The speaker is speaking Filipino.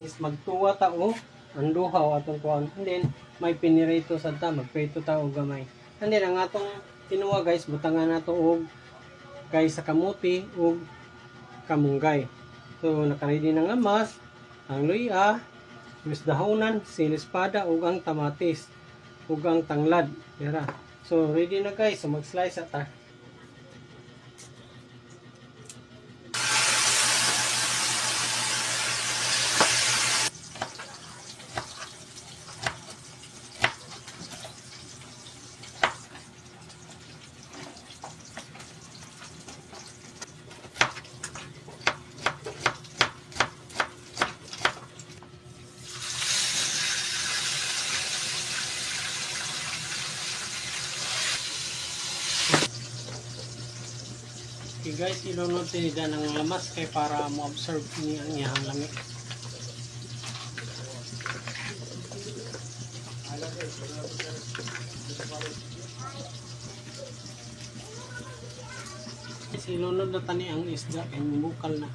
is magtuwa ta o ang duhaw atong kuan. And then may pinirito sa ta, magprito ta og gamay. And then ang atong tinuwa guys, butangan nato og guys sa kamuti ug kamunggay. So naka-ready na nga mas, ang luya, misdahonan, sili espada ug ang tamatis ug ang tanglad. Dira. So ready na guys, so mag-slice ta. Okay guys, ilunod tinida ng lamas kay para mo-absorb niya ang iyang lamig. Ilunod na tani ang isda kay mubukal na.